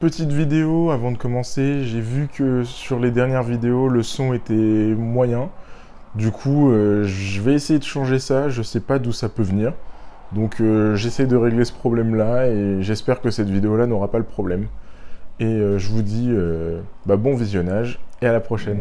Petite vidéo avant de commencer, j'ai vu que sur les dernières vidéos, le son était moyen. Du coup, je vais essayer de changer ça, je sais pas d'où ça peut venir. Donc j'essaie de régler ce problème-là et j'espère que cette vidéo-là n'aura pas le problème. Et je vous dis bon visionnage et à la prochaine.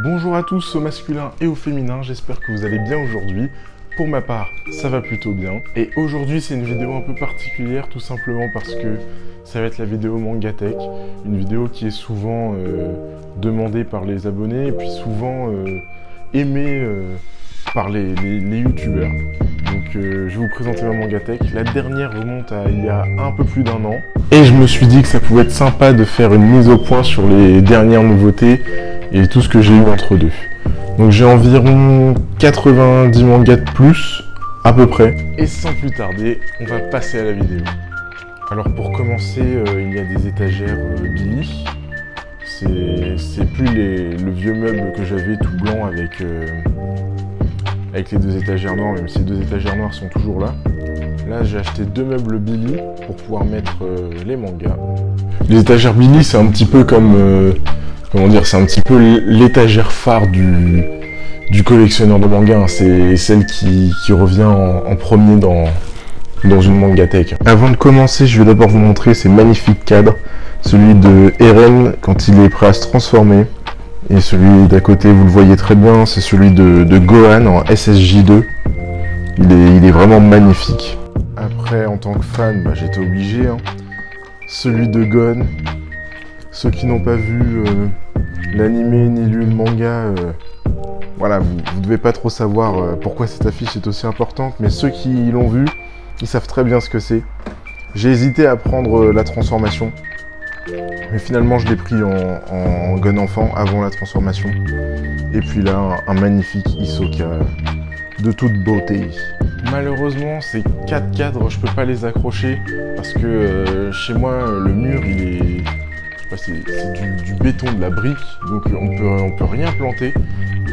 Bonjour à tous, au masculin et au féminin, j'espère que vous allez bien aujourd'hui. Pour ma part, ça va plutôt bien. Et aujourd'hui, c'est une vidéo un peu particulière, tout simplement parce que ça va être la vidéo Mangatech. Une vidéo qui est souvent demandée par les abonnés et puis souvent aimée par les youtubeurs. Donc je vais vous présenter ma Mangatech. La dernière remonte à il y a un peu plus d'1 an. Et je me suis dit que ça pouvait être sympa de faire une mise au point sur les dernières nouveautés et tout ce que j'ai eu entre deux. Donc j'ai environ 90 mangas de plus, à peu près. Et sans plus tarder, on va passer à la vidéo. Alors pour commencer, il y a des étagères Billy. C'est plus le vieux meuble que j'avais tout blanc avec les deux étagères noires, même si les deux étagères noires sont toujours là. Là j'ai acheté 2 meubles Billy pour pouvoir mettre les mangas. Les étagères Billy, c'est un petit peu comme... c'est un petit peu l'étagère phare du collectionneur de mangas, hein. C'est celle qui revient en premier dans une Mangatech. Avant de commencer, je vais d'abord vous montrer ces magnifiques cadres. Celui de Eren quand il est prêt à se transformer. Et celui d'à côté, vous le voyez très bien, c'est celui de Gohan en SSJ2. Il est vraiment magnifique. Après, en tant que fan, j'étais obligé. Hein. Celui de Gon. Ceux qui n'ont pas vu l'animé ni lu le manga, voilà, vous devez pas trop savoir pourquoi cette affiche est aussi importante, mais ceux qui l'ont vu, ils savent très bien ce que c'est. J'ai hésité à prendre la transformation, mais finalement je l'ai pris en Gon enfant avant la transformation. Et puis là, un magnifique Hisoka de toute beauté. Malheureusement, ces 4 cadres, je peux pas les accrocher parce que chez moi, le mur, il est... C'est du béton, de la brique, donc on peut rien planter.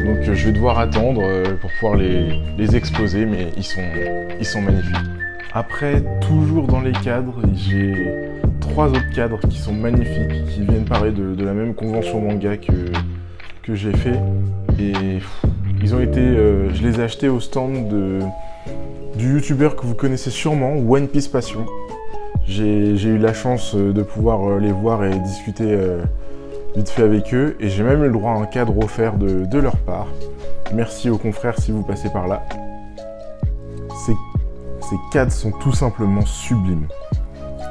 Donc je vais devoir attendre pour pouvoir les exposer, mais ils sont magnifiques. Après, toujours dans les cadres, j'ai 3 autres cadres qui sont magnifiques, qui viennent pareil de la même convention manga que j'ai fait. Et ils ont été, je les ai achetés au stand du youtubeur que vous connaissez sûrement, One Piece Passion. J'ai eu la chance de pouvoir les voir et discuter vite fait avec eux. Et j'ai même eu le droit à un cadre offert de leur part. Merci aux confrères si vous passez par là. Ces cadres sont tout simplement sublimes.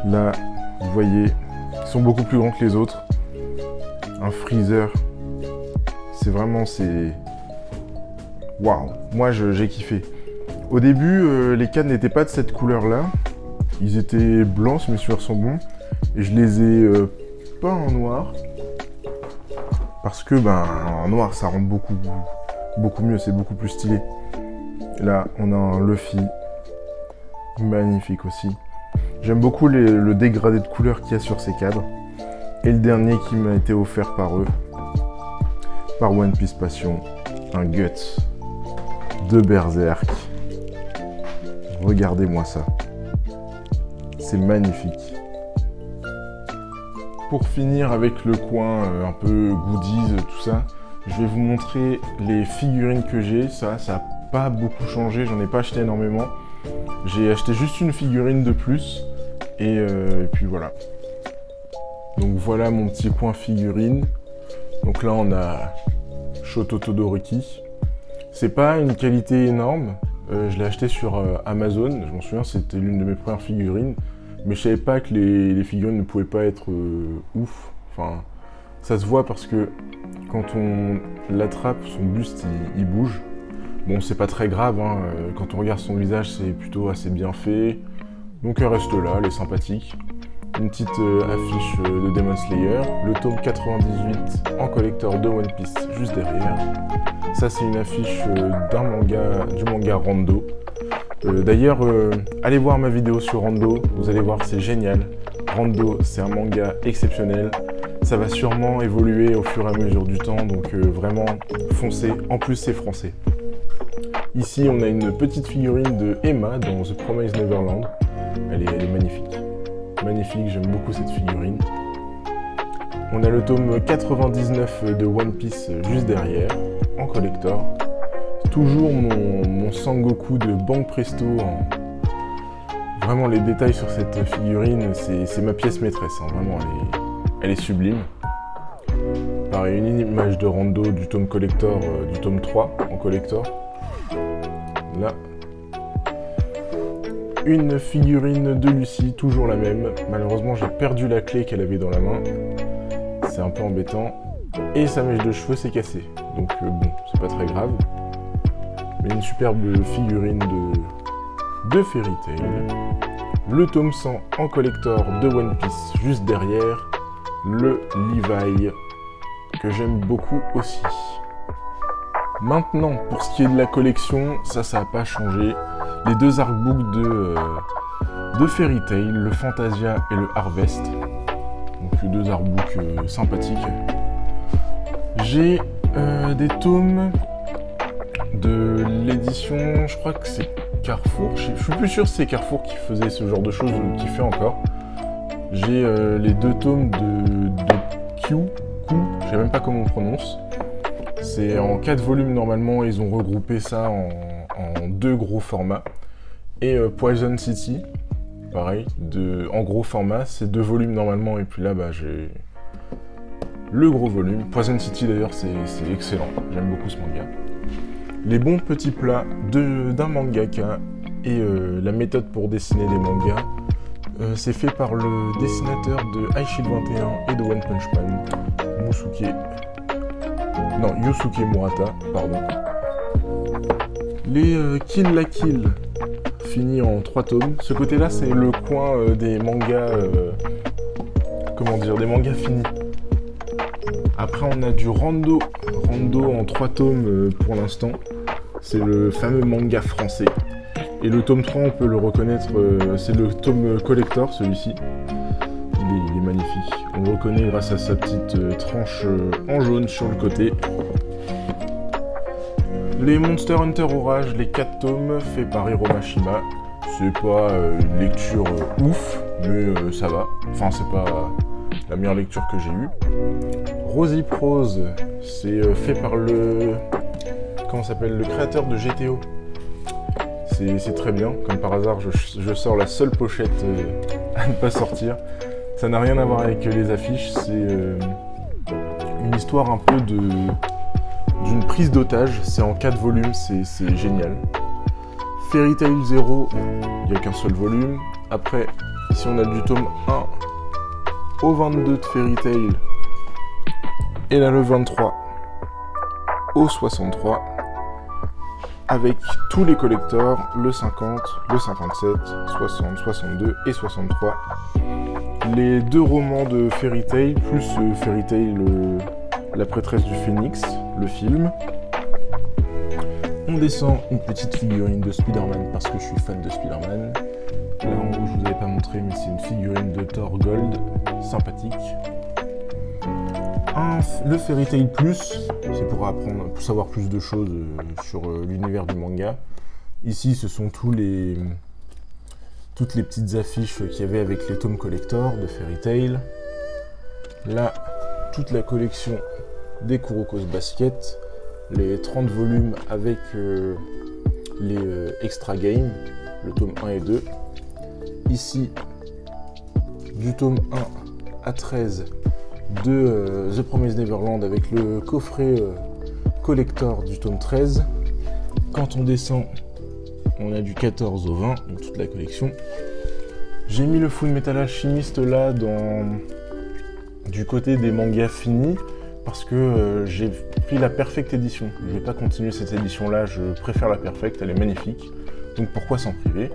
Là, vous voyez, ils sont beaucoup plus grands que les autres. Un Freezer. C'est vraiment, waouh, moi j'ai kiffé. Au début, les cadres n'étaient pas de cette couleur-là. Ils étaient blancs, si mes souvenirs sont bons, et je les ai peints en noir, parce que en noir ça rend beaucoup mieux, c'est beaucoup plus stylé. Et là on a un Luffy, magnifique aussi. J'aime beaucoup le dégradé de couleurs qu'il y a sur ces cadres. Et le dernier qui m'a été offert par eux, par One Piece Passion, un Guts de Berserk. Regardez-moi ça. C'est magnifique. Pour finir avec le coin un peu goodies, tout ça, je vais vous montrer les figurines que j'ai. Ça n'a pas beaucoup changé, j'en ai pas acheté énormément. J'ai acheté juste une figurine de plus et puis voilà. Donc voilà mon petit coin figurine. Donc là on a Shoto Todoroki. C'est pas une qualité énorme. Je l'ai acheté sur Amazon, je m'en souviens, c'était l'une de mes premières figurines. Mais je savais pas que les figurines ne pouvaient pas être ouf. Enfin, ça se voit parce que quand on l'attrape, son buste il bouge. Bon, c'est pas très grave, hein. Quand on regarde son visage, c'est plutôt assez bien fait. Donc elle reste là, elle est sympathique. Une petite affiche de Demon Slayer. Le tome 98 en collector de One Piece juste derrière. Ça, c'est une affiche du manga Rando. D'ailleurs, allez voir ma vidéo sur Rando, vous allez voir, c'est génial. Rando, c'est un manga exceptionnel. Ça va sûrement évoluer au fur et à mesure du temps, donc vraiment, foncez. En plus, c'est français. Ici, on a une petite figurine de Emma dans The Promised Neverland. Elle est magnifique. Magnifique, j'aime beaucoup cette figurine. On a le tome 99 de One Piece juste derrière, en collector. Toujours mon Sangoku de Banque Presto. Vraiment, les détails sur cette figurine, c'est ma pièce maîtresse. Hein. Vraiment, elle est sublime. Pareil, une image de Rando du tome collector, du tome 3 en collector. Là. Une figurine de Lucie, toujours la même. Malheureusement, j'ai perdu la clé qu'elle avait dans la main. C'est un peu embêtant. Et sa mèche de cheveux s'est cassée. Donc bon, c'est pas très grave. Mais une superbe figurine de Fairy Tail. Le tome 100 en collector de One Piece juste derrière. Le Levi, que j'aime beaucoup aussi. Maintenant, pour ce qui est de la collection, ça n'a pas changé. Les deux artbooks de Fairy Tail, le Fantasia et le Harvest. Donc deux artbooks sympathiques. J'ai des tomes de l'édition, je crois que c'est Carrefour. Je suis plus sûr si c'est Carrefour qui faisait ce genre de choses ou qui fait encore. J'ai les deux tomes de Q, je sais même pas comment on prononce. C'est en 4 volumes normalement, ils ont regroupé ça en 2 gros formats. Et Poison City, pareil, en gros format, c'est 2 volumes normalement, et puis là j'ai le gros volume. Poison City d'ailleurs c'est excellent, j'aime beaucoup ce manga. Les bons petits plats d'un mangaka et la méthode pour dessiner des mangas. C'est fait par le dessinateur de Eyeshield 21 et de One Punch Man, Yusuke Murata, pardon. Les Kill la Kill, fini en 3 tomes. Ce côté-là, c'est le coin des mangas, des mangas finis. Après, on a du Rando en 3 tomes pour l'instant. C'est le fameux manga français. Et le tome 3, on peut le reconnaître, c'est le tome collector, celui-ci. Il est magnifique. On le reconnaît grâce à sa petite tranche en jaune sur le côté. Les Monster Hunter Orage, les 4 tomes faits par Hiromashima. C'est pas une lecture ouf, mais ça va. Enfin, c'est pas la meilleure lecture que j'ai eue. Rosy Prose, c'est fait par le créateur de GTO. C'est très bien, comme par hasard, je sors la seule pochette à ne pas sortir. Ça n'a rien à voir avec les affiches, c'est une histoire un peu d'une prise d'otage. C'est en 4 volumes, c'est génial. Fairy Tail 0, il n'y a qu'un seul volume. Après, ici on a du tome 1 au 22 de Fairy Tail. Et là le 23 au 63. Avec tous les collectors, le 50, le 57, 60, 62 et 63. Les 2 romans de Fairy Tail, plus Fairy Tail, la prêtresse du phénix, le film. On descend une petite figurine de Spider-Man parce que je suis fan de Spider-Man. Là en haut je vous avais pas montré, mais c'est une figurine de Thor Gold, sympathique. Le Fairy Tail Plus, c'est pour savoir plus de choses sur l'univers du manga. Ici, ce sont toutes les petites affiches qu'il y avait avec les tomes collector de Fairy Tail. Là, toute la collection des Kuroko's Basket, les 30 volumes avec les extra games, le tome 1 et 2. Ici, du tome 1 à 13 de The Promised Neverland avec le coffret collector du tome 13. Quand on descend, on a du 14 au 20, donc toute la collection. J'ai mis le Full Metal Alchemist là du côté des mangas finis parce que j'ai pris la Perfect Edition. Je vais pas continuer cette édition là, je préfère la Perfect, elle est magnifique. Donc pourquoi s'en priver?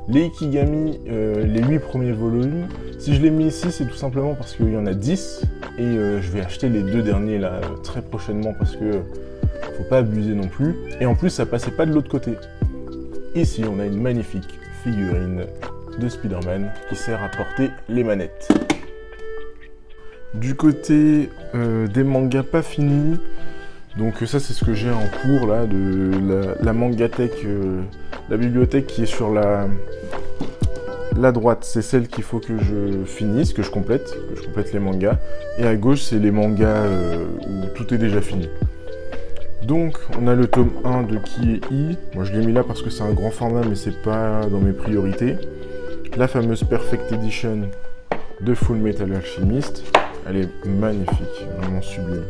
Les Ikigami, les 8 premiers volumes. Si je les mets ici, c'est tout simplement parce qu'il y en a 10. Et je vais acheter les 2 derniers là très prochainement parce que faut pas abuser non plus. Et en plus, ça passait pas de l'autre côté. Ici, on a une magnifique figurine de Spider-Man qui sert à porter les manettes. Du côté des mangas pas finis, Donc ça c'est ce que j'ai en cours là, de la Mangatech, la bibliothèque qui est sur la droite, c'est celle qu'il faut que je finisse, que je complète les mangas. Et à gauche c'est les mangas où tout est déjà fini. Donc on a le tome 1 de Qui est I. Moi je l'ai mis là parce que c'est un grand format mais c'est pas dans mes priorités. La fameuse Perfect Edition de Full Metal Alchemist. Elle est magnifique, vraiment sublime.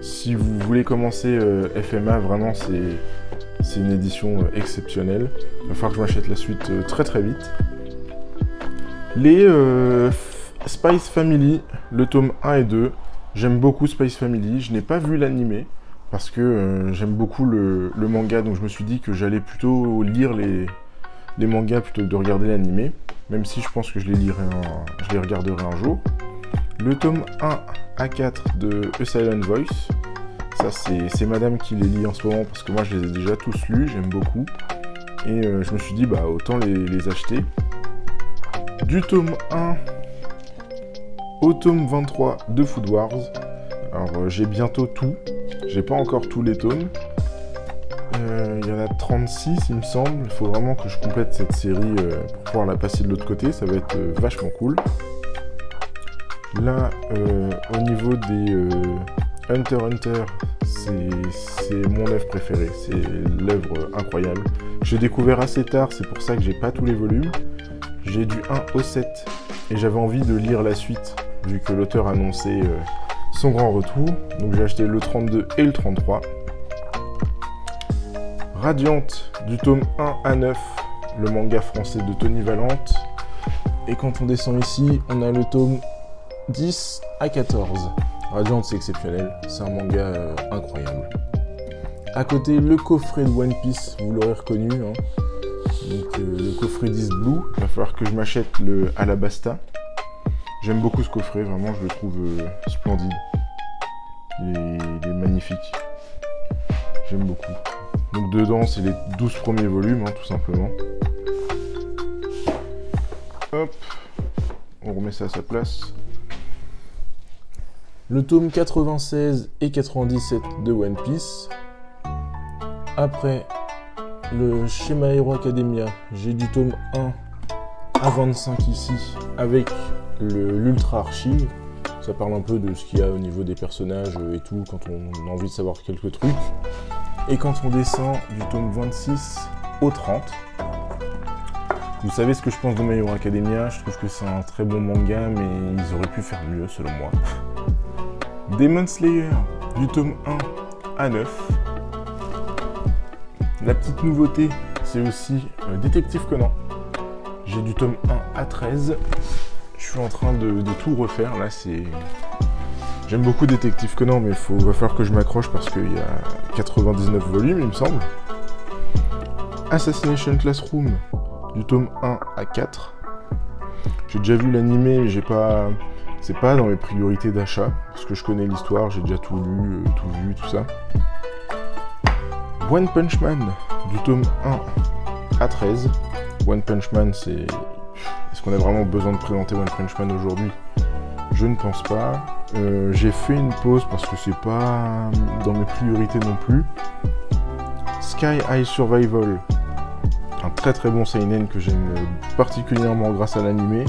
Si vous voulez commencer FMA, vraiment c'est une édition exceptionnelle. Il va falloir que je m'achète la suite très très vite. Les Spice Family, le tome 1 et 2. J'aime beaucoup Spice Family. Je n'ai pas vu l'animé parce que j'aime beaucoup le manga, donc je me suis dit que j'allais plutôt lire les mangas plutôt que de regarder l'animé, même si je pense que je les regarderai un jour. Le tome 1 à 4 de A Silent Voice, ça c'est madame qui les lit en ce moment parce que moi je les ai déjà tous lus, j'aime beaucoup. Et je me suis dit bah autant les acheter. Du tome 1 au tome 23 de Food Wars, alors j'ai bientôt tout, j'ai pas encore tous les tomes. Il y en a 36 il me semble, il faut vraiment que je complète cette série pour pouvoir la passer de l'autre côté, ça va être vachement cool. Là, au niveau des Hunter x Hunter, c'est mon œuvre préférée, c'est l'œuvre incroyable. J'ai découvert assez tard, c'est pour ça que j'ai pas tous les volumes. J'ai du 1 au 7 et j'avais envie de lire la suite, vu que l'auteur annonçait son grand retour. Donc j'ai acheté le 32 et le 33. Radiant, du tome 1 à 9, le manga français de Tony Valente. Et quand on descend ici, on a le tome 10 à 14. Radiant, c'est exceptionnel, c'est un manga incroyable. À côté, le coffret de One Piece, vous l'aurez reconnu, hein. Donc le coffret 10 Blue, il va falloir que je m'achète le Alabasta. J'aime beaucoup ce coffret, vraiment je le trouve splendide. Il est magnifique. J'aime beaucoup. Donc dedans, c'est les 12 premiers volumes, hein, tout simplement. Hop, on remet ça à sa place. Le tome 96 et 97 de One Piece. Après, chez My Hero Academia, j'ai du tome 1 à 25 ici, avec l'Ultra Archive. Ça parle un peu de ce qu'il y a au niveau des personnages et tout, quand on a envie de savoir quelques trucs. Et quand on descend du tome 26 au 30, vous savez ce que je pense de My Hero Academia, je trouve que c'est un très bon manga, mais ils auraient pu faire mieux selon moi. Demon Slayer, du tome 1 à 9. La petite nouveauté, c'est aussi Détective Conan. J'ai du tome 1 à 13. Je suis en train de tout refaire, là c'est... J'aime beaucoup Détective Conan, mais va falloir que je m'accroche parce qu'il y a 99 volumes, il me semble. Assassination Classroom, du tome 1 à 4. J'ai déjà vu l'animé, mais c'est pas dans mes priorités d'achat, parce que je connais l'histoire, j'ai déjà tout lu, tout vu, tout ça. One Punch Man, du tome 1 à 13. One Punch Man, c'est... Est-ce qu'on a vraiment besoin de présenter One Punch Man aujourd'hui? Je ne pense pas. J'ai fait une pause parce que c'est pas dans mes priorités non plus. Sky High Survival, un très très bon seinen que j'aime particulièrement grâce à l'animé.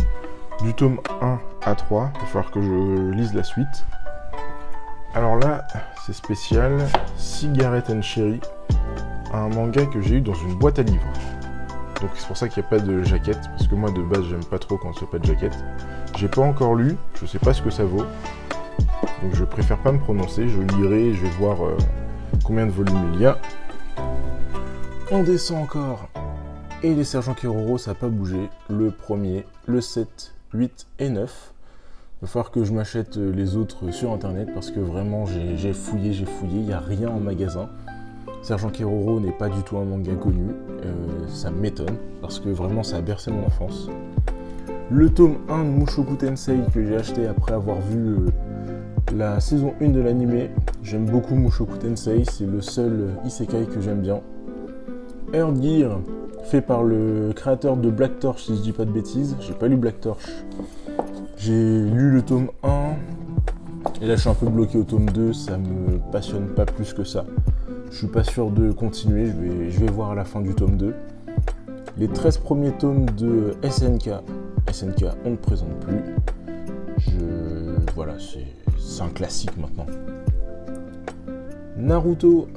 Du tome 1 à 3, il va falloir que je lise la suite. Alors là, c'est spécial. Cigarette and Cherry, un manga que j'ai eu dans une boîte à livres. Donc c'est pour ça qu'il n'y a pas de jaquette, parce que moi de base j'aime pas trop quand il n'y a pas de jaquette. J'ai pas encore lu, je sais pas ce que ça vaut. Donc je préfère pas me prononcer, je lirai, je vais voir combien de volumes il y a. On descend encore. Et les Sergents Keroro, ça n'a pas bougé. Le premier, le 7, 8 et 9. Il va falloir que je m'achète les autres sur internet parce que vraiment j'ai fouillé, il n'y a rien en magasin. Sergent Keroro n'est pas du tout un manga connu, ça m'étonne parce que vraiment ça a bercé mon enfance. Le tome 1 de Mushoku Tensei que j'ai acheté après avoir vu la saison 1 de l'anime. J'aime beaucoup Mushoku Tensei, c'est le seul isekai que j'aime bien. Earth Gear, fait par le créateur de Black Torch si je dis pas de bêtises, j'ai pas lu Black Torch. J'ai lu le tome 1, Et là je suis un peu bloqué au tome 2, ça me passionne pas plus que ça. Je suis pas sûr de continuer, je vais voir à la fin du tome 2. Les 13 premiers tomes de SNK, on ne présente plus. Voilà, c'est un classique maintenant. Naruto,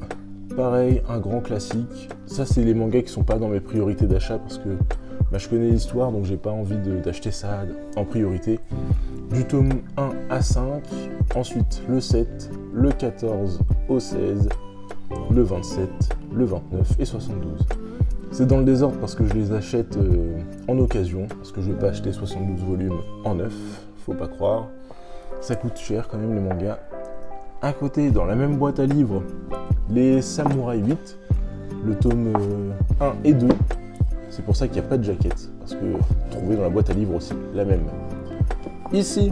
pareil, un grand classique. Ça, c'est les mangas qui sont pas dans mes priorités d'achat parce que je connais l'histoire, donc j'ai pas envie d'acheter ça en priorité. Du tome 1 à 5, ensuite le 7, le 14 au 16, le 27, le 29 et 72. C'est dans le désordre parce que je les achète en occasion, parce que je vais pas acheter 72 volumes en neuf, faut pas croire. Ça coûte cher quand même les mangas. À côté, dans la même boîte à livres, les Samouraï 8, le tome 1 et 2. C'est pour ça qu'il n'y a pas de jaquette, parce que trouvé dans la boîte à livres aussi, la même. Ici,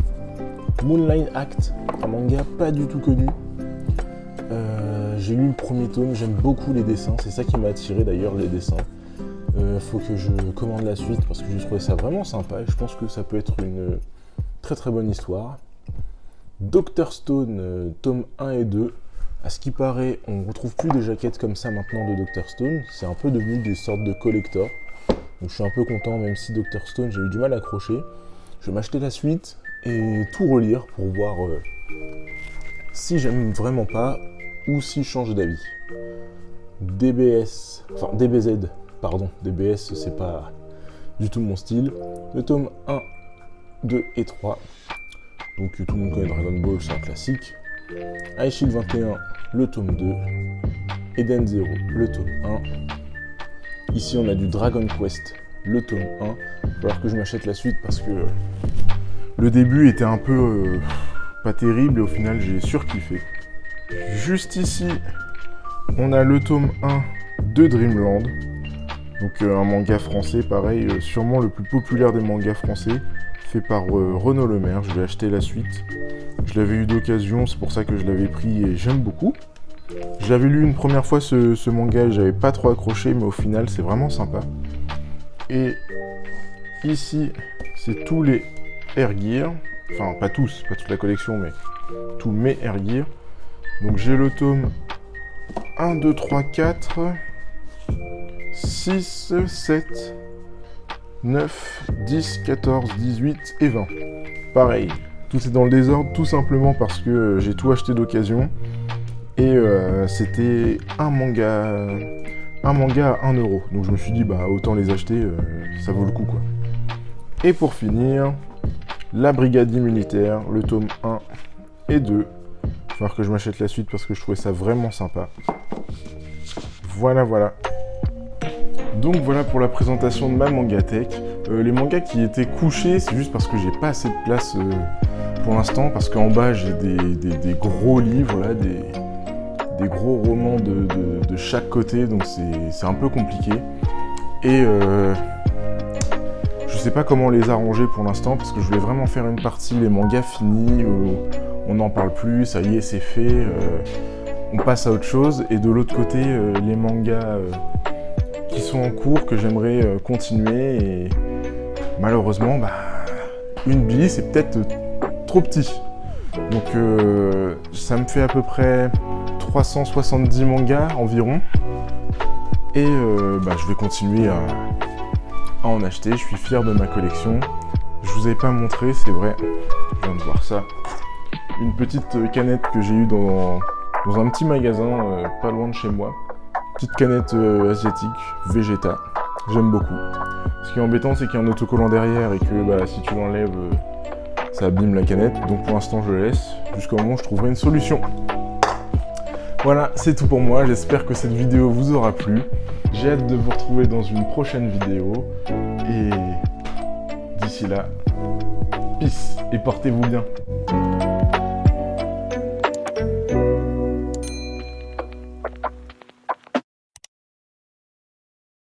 Moonlight Act, un manga pas du tout connu. J'ai lu le premier tome, j'aime beaucoup les dessins, c'est ça qui m'a attiré d'ailleurs, les dessins. Faut que je commande la suite parce que j'ai trouvé ça vraiment sympa et je pense que ça peut être une très très bonne histoire. Dr Stone, tome 1 et 2. À ce qui paraît, on ne retrouve plus des jaquettes comme ça maintenant de Dr Stone, c'est un peu devenu des sortes de collector. Donc je suis un peu content, même si Dr Stone j'ai eu du mal à accrocher. Je vais m'acheter la suite et tout relire pour voir si j'aime vraiment pas ou si je change d'avis. DBZ, c'est pas du tout mon style. Le tome 1, 2 et 3. Donc tout le monde connaît Dragon Ball, c'est un classique. High Shield 21, le tome 2. Eden Zero, le tome 1. Ici on a du Dragon Quest, le tome 1. Il va falloir que je m'achète la suite parce que le début était un peu pas terrible et au final j'ai surkiffé. Juste ici, on a le tome 1 de Dreamland. Donc un manga français, pareil, sûrement le plus populaire des mangas français, fait par Renaud Lemaire. Je vais acheter la suite. Je l'avais eu d'occasion, c'est pour ça que je l'avais pris et j'aime beaucoup. J'avais lu une première fois ce manga et j'avais pas trop accroché, mais au final c'est vraiment sympa. Et ici, c'est tous les Air Gear. Enfin, pas tous, pas toute la collection, mais tous mes Air Gear. Donc j'ai le tome 1, 2, 3, 4, 6, 7, 9, 10, 14, 18 et 20. Pareil, tout est dans le désordre tout simplement parce que j'ai tout acheté d'occasion. Et c'était un manga à 1 €. Donc je me suis dit, autant les acheter, ça vaut le coup quoi. Et pour finir, la Brigade immunitaire, le tome 1 et 2. Il va falloir que je m'achète la suite parce que je trouvais ça vraiment sympa. Voilà. Donc voilà pour la présentation de ma mangatech. Les mangas qui étaient couchés, c'est juste parce que j'ai pas assez de place pour l'instant. Parce qu'en bas, j'ai des gros livres, là, des gros romans de chaque côté. Donc c'est un peu compliqué. Et je sais pas comment les arranger pour l'instant. Parce que je voulais vraiment faire une partie, les mangas finis, où on n'en parle plus, ça y est, c'est fait. On passe à autre chose. Et de l'autre côté, les mangas qui sont en cours, que j'aimerais continuer. Et malheureusement, une bille, c'est peut-être trop petit. Donc ça me fait à peu près 370 mangas environ. Et je vais continuer à en acheter. Je suis fier de ma collection. Je vous avais pas montré, c'est vrai. Je viens de voir ça. Une petite canette que j'ai eue dans un petit magasin pas loin de chez moi. Petite canette asiatique, Vegeta. J'aime beaucoup. Ce qui est embêtant, c'est qu'il y a un autocollant derrière et que si tu l'enlèves, ça abîme la canette. Donc pour l'instant, je le laisse jusqu'au moment où je trouverai une solution. Voilà, c'est tout pour moi. J'espère que cette vidéo vous aura plu. J'ai hâte de vous retrouver dans une prochaine vidéo. Et d'ici là, peace et portez-vous bien.